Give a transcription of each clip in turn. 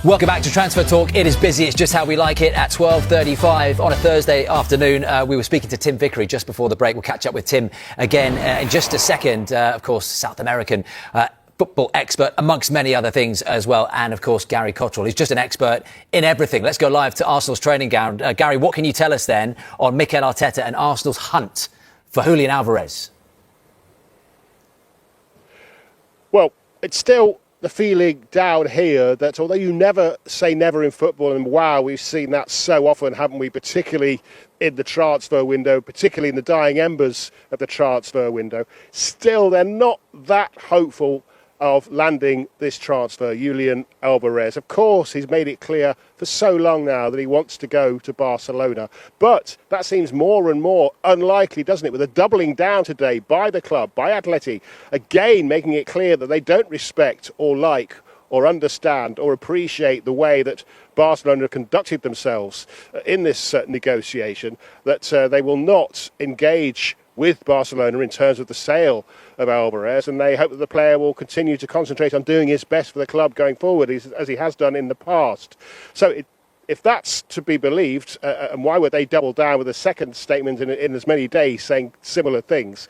Welcome back to Transfer Talk. It is busy. It's just how we like it at 12:35 on a Thursday afternoon. We were speaking to Tim Vickery just before the break. We'll catch up with Tim again in just a second. Of course, South American football expert, amongst many other things as well. And, of course, Gary Cottrell. He's just an expert in everything. Let's go live to Arsenal's training ground. Gary, what can you tell us then on Mikel Arteta and Arsenal's hunt for Julian Álvarez? Well, it's still the feeling down here that although you never say never in football, and wow, we've seen that so often, haven't we, particularly in the transfer window, particularly in the dying embers of the transfer window, still they're not that hopeful of landing this transfer, Julian Álvarez. Of course, he's made it clear for so long now that he wants to go to Barcelona, but that seems more and more unlikely, doesn't it, with a doubling down today by the club, by Atleti, again making it clear that they don't respect or like or understand or appreciate the way that Barcelona conducted themselves in this negotiation, that they will not engage with Barcelona in terms of the sale of Álvarez, and they hope that the player will continue to concentrate on doing his best for the club going forward, as he has done in the past. So if that's to be believed, and why would they double down with a second statement in as many days saying similar things,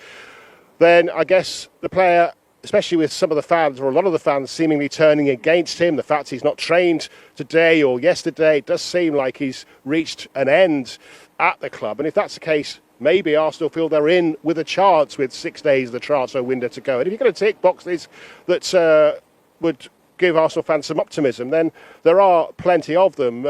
then I guess the player, especially with some of the fans, or a lot of the fans seemingly turning against him, the fact he's not trained today or yesterday, it does seem like he's reached an end at the club. And if that's the case, maybe Arsenal feel they're in with a chance with 6 days of the transfer window to go. And if you're going to tick boxes that would give Arsenal fans some optimism, then there are plenty of them.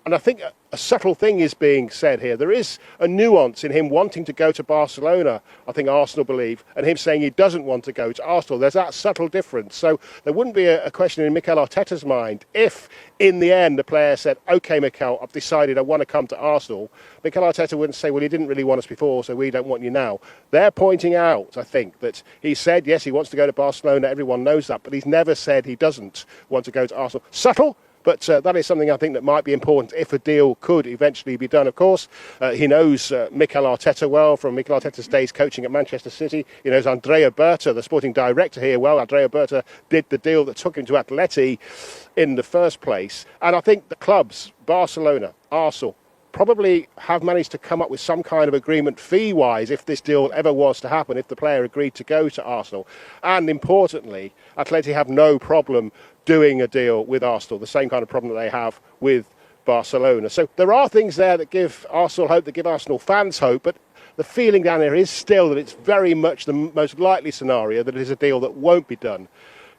And I think a subtle thing is being said here. There is a nuance in him wanting to go to Barcelona, I think Arsenal believe, and him saying he doesn't want to go to Arsenal. There's that subtle difference. So there wouldn't be a question in Mikel Arteta's mind if, in the end, the player said, OK, Mikel, I've decided I want to come to Arsenal. Mikel Arteta wouldn't say, well, you didn't really want us before, so we don't want you now. They're pointing out, I think, that he said, yes, he wants to go to Barcelona. Everyone knows that. But he's never said he doesn't want to go to Arsenal. Subtle. But that is something I think that might be important if a deal could eventually be done. Of course, he knows Mikel Arteta well from Mikel Arteta's days coaching at Manchester City. He knows Andrea Berta, the sporting director here, well. Andrea Berta did the deal that took him to Atleti in the first place. And I think the clubs, Barcelona, Arsenal, probably have managed to come up with some kind of agreement fee-wise if this deal ever was to happen, if the player agreed to go to Arsenal. And importantly, Atleti have no problem doing a deal with Arsenal, the same kind of problem that they have with Barcelona. So there are things there that give Arsenal hope, that give Arsenal fans hope, but the feeling down there is still that it's very much the most likely scenario that it is a deal that won't be done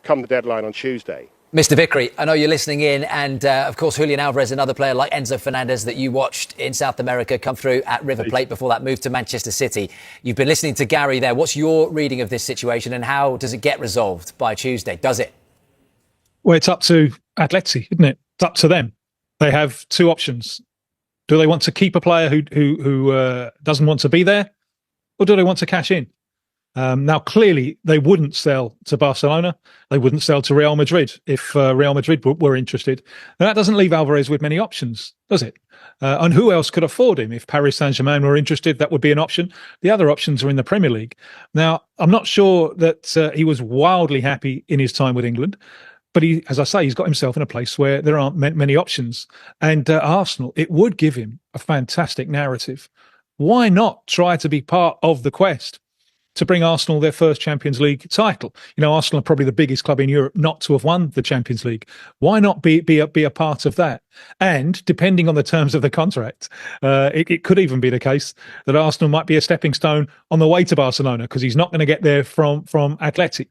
come the deadline on Tuesday. Mr. Vickery, I know you're listening in, and of course Julian Álvarez, another player like Enzo Fernandez that you watched in South America come through at River Plate before that move to Manchester City. You've been listening to Gary there. What's your reading of this situation, and how does it get resolved by Tuesday? Does it? Well, it's up to Atleti, isn't it? It's up to them. They have two options. Do they want to keep a player who doesn't want to be there, or do they want to cash in? Now, clearly, they wouldn't sell to Barcelona. They wouldn't sell to Real Madrid if Real Madrid were interested. And that doesn't leave Álvarez with many options, does it? And who else could afford him? If Paris Saint-Germain were interested, that would be an option. The other options are in the Premier League. Now, I'm not sure that he was wildly happy in his time with England. But he, as I say, he's got himself in a place where there aren't many options. And Arsenal, it would give him a fantastic narrative. Why not try to be part of the quest to bring Arsenal their first Champions League title? You know, Arsenal are probably the biggest club in Europe not to have won the Champions League. Why not be a part of that? And depending on the terms of the contract, it could even be the case that Arsenal might be a stepping stone on the way to Barcelona, because he's not going to get there from Atleti.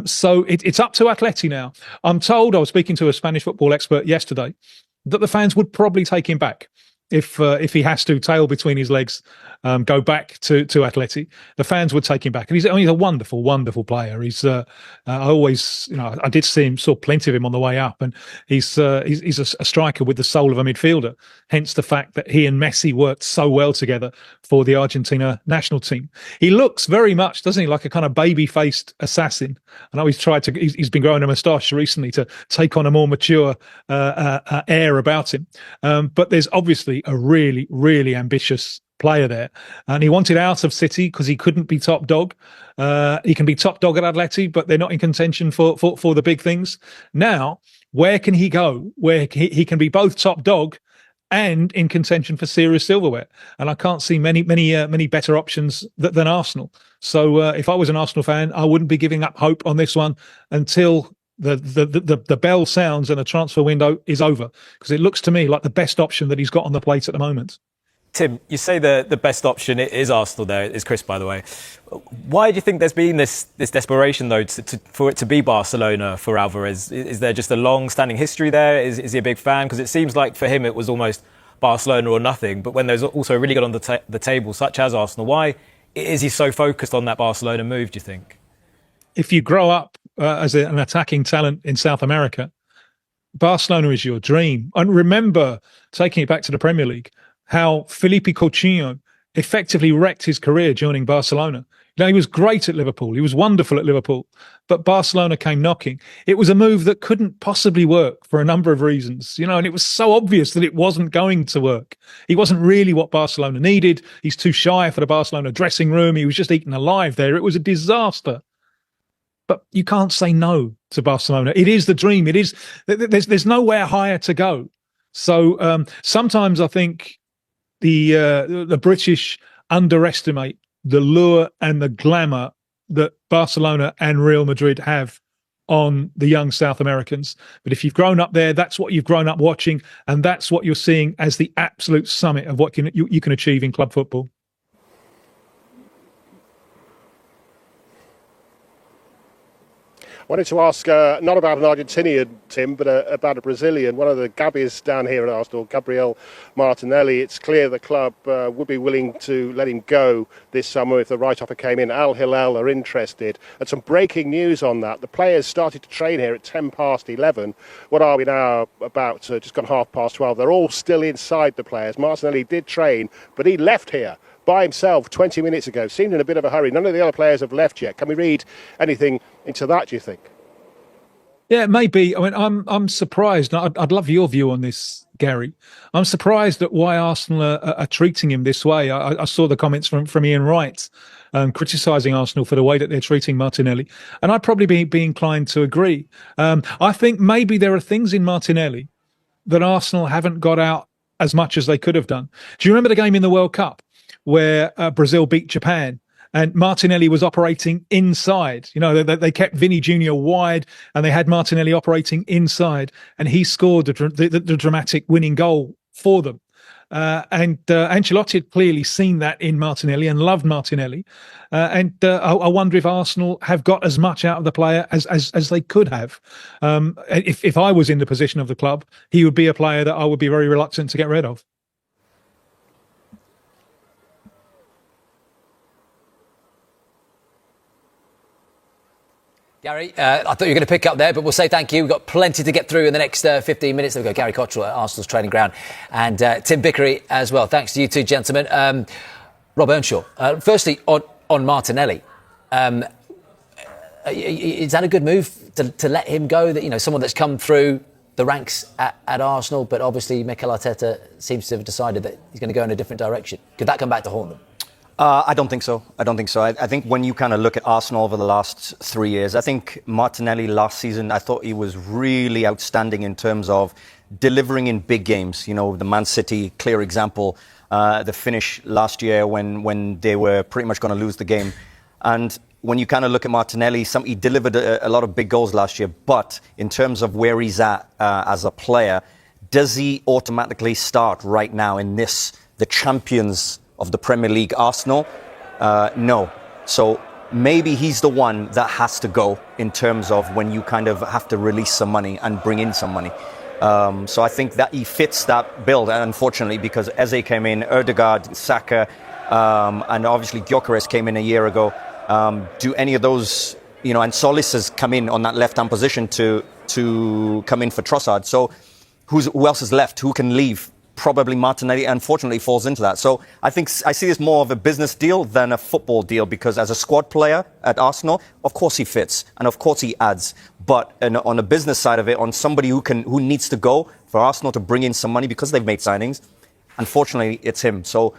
So it's up to Atleti now. I'm told, I was speaking to a Spanish football expert yesterday, that the fans would probably take him back. If he has to, tail between his legs, go back to Atleti, the fans would take him back. And he's a wonderful, wonderful player. He's I always, I did saw plenty of him on the way up, and he's a striker with the soul of a midfielder. Hence the fact that he and Messi worked so well together for the Argentina national team. He looks very much, doesn't he, like a kind of baby-faced assassin. I know he's been growing a moustache recently to take on a more mature air about him. But there's obviously a really, really ambitious player there. And he wanted out of City because he couldn't be top dog. He can be top dog at Atleti, but they're not in contention for the big things. Now, where can he go where he can be both top dog and in contention for serious silverware? And I can't see many better options than Arsenal. So if I was an Arsenal fan, I wouldn't be giving up hope on this one until the bell sounds and the transfer window is over, because it looks to me like the best option that he's got on the plate at the moment. Tim, you say the best option is Arsenal there, is Chris, by the way. Why do you think there's been this desperation, though, for it to be Barcelona for Álvarez? Is there just a long-standing history there? Is he a big fan? Because it seems like for him it was almost Barcelona or nothing. But when there's also really good on the table, such as Arsenal, why is he so focused on that Barcelona move, do you think? If you grow up as an attacking talent in South America, Barcelona is your dream. And remember, taking it back to the Premier League, how Felipe Coutinho effectively wrecked his career joining Barcelona. You know, he was great at Liverpool. He was wonderful at Liverpool. But Barcelona came knocking. It was a move that couldn't possibly work for a number of reasons, you know, and it was so obvious that it wasn't going to work. He wasn't really what Barcelona needed. He's too shy for the Barcelona dressing room. He was just eaten alive there. It was a disaster. But you can't say no to Barcelona. It is the dream. It is. There's nowhere higher to go. So sometimes I think the British underestimate the lure and the glamour that Barcelona and Real Madrid have on the young South Americans. But if you've grown up there, that's what you've grown up watching, and that's what you're seeing as the absolute summit of what you can achieve in club football. I wanted to ask not about an Argentinian, Tim, but about a Brazilian. One of the Gabbies down here at Arsenal, Gabriel Martinelli. It's clear the club would be willing to let him go this summer if the right offer came in. Al Hilal are interested. And some breaking news on that. The players started to train here at 11:10. What are we now? About just gone 12:30. They're all still inside, the players. Martinelli did train, but he left here by himself 20 minutes ago. Seemed in a bit of a hurry. None of the other players have left yet. Can we read anything into that, do you think? Yeah, maybe. I mean, I'm surprised. I'd love your view on this, Gary. I'm surprised at why Arsenal are treating him this way. I saw the comments from Ian Wright criticising Arsenal for the way that they're treating Martinelli. And I'd probably be inclined to agree. I think maybe there are things in Martinelli that Arsenal haven't got out as much as they could have done. Do you remember the game in the World Cup where Brazil beat Japan and Martinelli was operating inside? You know, they kept Vinny Jr. wide and they had Martinelli operating inside, and he scored the dramatic winning goal for them. And Ancelotti had clearly seen that in Martinelli and loved Martinelli. I wonder if Arsenal have got as much out of the player as they could have. If I was in the position of the club, he would be a player that I would be very reluctant to get rid of. Gary, I thought you were going to pick up there, but we'll say thank you. We've got plenty to get through in the next 15 minutes. We've got Gary Cottrell at Arsenal's training ground and Tim Vickery as well. Thanks to you two gentlemen. Rob Earnshaw, firstly, on Martinelli, is that a good move to let him go? That, you know, someone that's come through the ranks at Arsenal, but obviously Mikel Arteta seems to have decided that he's going to go in a different direction. Could that come back to haunt them? I don't think so. I think when you kind of look at Arsenal over the last 3 years, I think Martinelli last season, I thought he was really outstanding in terms of delivering in big games. You know, the Man City, clear example, the finish last year when they were pretty much going to lose the game. And when you kind of look at Martinelli, he delivered a lot of big goals last year. But in terms of where he's at as a player, does he automatically start right now in the champions of the Premier League Arsenal? No. So maybe he's the one that has to go in terms of when you kind of have to release some money and bring in some money. So I think that he fits that build, unfortunately, because Eze came in, Ødegaard, Saka, and obviously Gyökeres came in a year ago. Do any of those, you know, and Solis has come in on that left-hand position to come in for Trossard. So who else is left? Who can leave? Probably Martinelli, unfortunately, falls into that. So I think I see this more of a business deal than a football deal, because as a squad player at Arsenal, of course he fits and of course he adds. But on the business side of it, on somebody who needs to go for Arsenal to bring in some money because they've made signings, unfortunately, it's him. So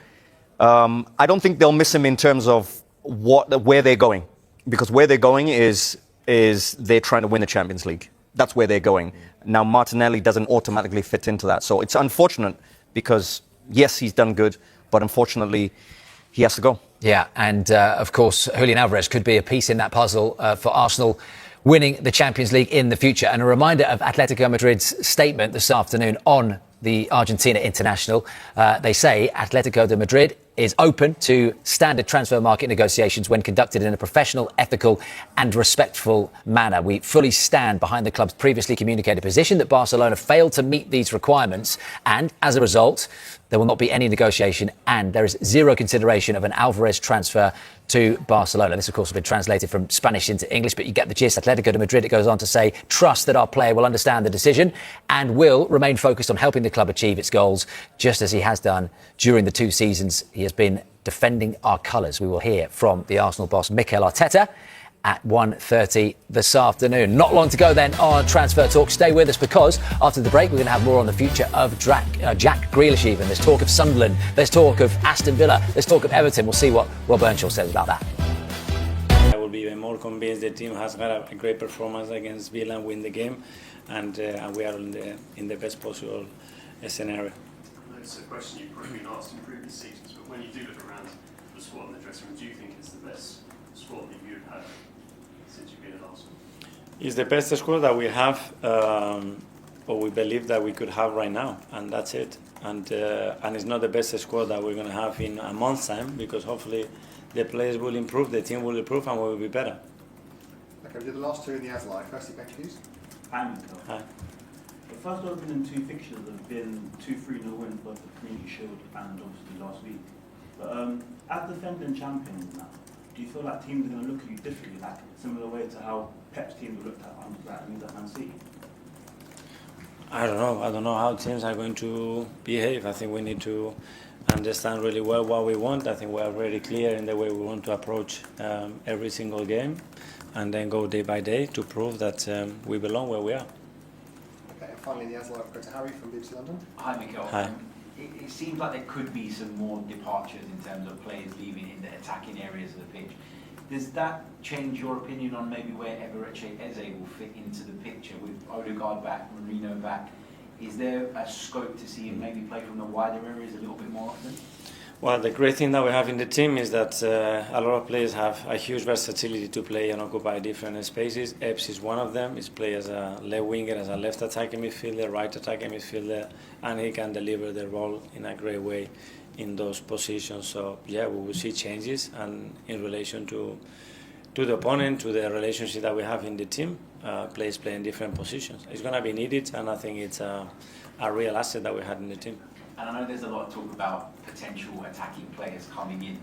I don't think they'll miss him in terms of where they're going, because where they're going is they're trying to win the Champions League. That's where they're going. Now, Martinelli doesn't automatically fit into that. So it's unfortunate because, yes, he's done good, but unfortunately, he has to go. Yeah, and of course, Julian Álvarez could be a piece in that puzzle for Arsenal winning the Champions League in the future. And a reminder of Atletico Madrid's statement this afternoon on the Argentina international. They say Atletico de Madrid is open to standard transfer market negotiations when conducted in a professional, ethical and respectful manner. We fully stand behind the club's previously communicated position that Barcelona failed to meet these requirements, and as a result, there will not be any negotiation and there is zero consideration of an Álvarez transfer to Barcelona. This, of course, has been translated from Spanish into English, but you get the gist. Atletico de Madrid, it goes on to say, trust that our player will understand the decision and will remain focused on helping the club achieve its goals, just as he has done during the 2 seasons he has been defending our colours. We will hear from the Arsenal boss, Mikel Arteta, at 1:30 this afternoon. Not long to go then on Transfer Talk. Stay with us because after the break we're going to have more on the future of Jack Grealish even. There's talk of Sunderland, there's talk of Aston Villa, there's talk of Everton. We'll see what Will Burnshaw says about that. I will be even more convinced the team has had a great performance against Villa and win the game, and we are in the best possible scenario. It's a question you've probably been asked in previous seasons, but when you do look around the squad in the dressing room, do you think it's the best squad that you've had since you've been at Arsenal? It's the best squad that we have, or we believe that we could have right now, and that's it. And it's not the best squad that we're going to have in a month's time, because hopefully the players will improve, the team will improve, and we will be better. Okay, we did the last two in the AS Live. Firstly, Becky Hughes. Hi, Mikel. Hi. The first opening 2 fixtures have been 2-3-0 wins, both the Community Shield and obviously last week. But as defending champions now, do you feel like teams are going to look at you differently, like similar way to how Pep's teams were looked at under Man City? I don't know how teams are going to behave. I think we need to understand really well what we want. I think we are very clear in the way we want to approach every single game, and then go day by day to prove that we belong where we are. Okay, and finally in the AS Live, go to Harry from BBC London. Hi, Mikel. Hi. It seems like there could be some more departures in terms of players leaving in the attacking areas of the pitch. Does that change your opinion on maybe where Eze will fit into the picture with Odegaard back, Marino back? Is there a scope to see him maybe play from the wider areas a little bit more often? Well, the great thing that we have in the team is that a lot of players have a huge versatility to play and occupy different spaces. Epps is one of them. He's played as a left winger, as a left attacking midfielder, right attacking midfielder, and he can deliver the role in a great way in those positions. So yeah, we will see changes, and in relation to the opponent, to the relationship that we have in the team, players play in different positions. It's going to be needed, and I think it's a real asset that we had in the team. And I know there's a lot of talk about potential attacking players coming in,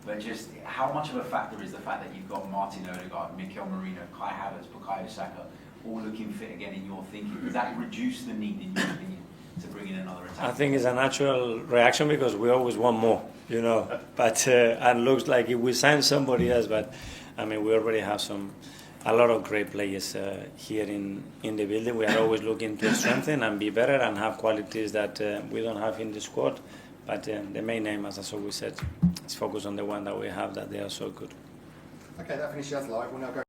but just how much of a factor is the fact that you've got Martin Odegaard, Mikel Merino, Kai Havertz, Bukayo Saka, all looking fit again in your thinking? Does that reduce the need, in your opinion, to bring in another attacker? I think it's a natural reaction because we always want more, you know. But and looks like if we sign somebody else, but I mean we already have a lot of great players here in the building. We are always looking to strengthen and be better and have qualities that we don't have in the squad. But the main aim, as always said, is focus on the one that we have, that they are so good. Okay, that finishes AS Live. We'll now go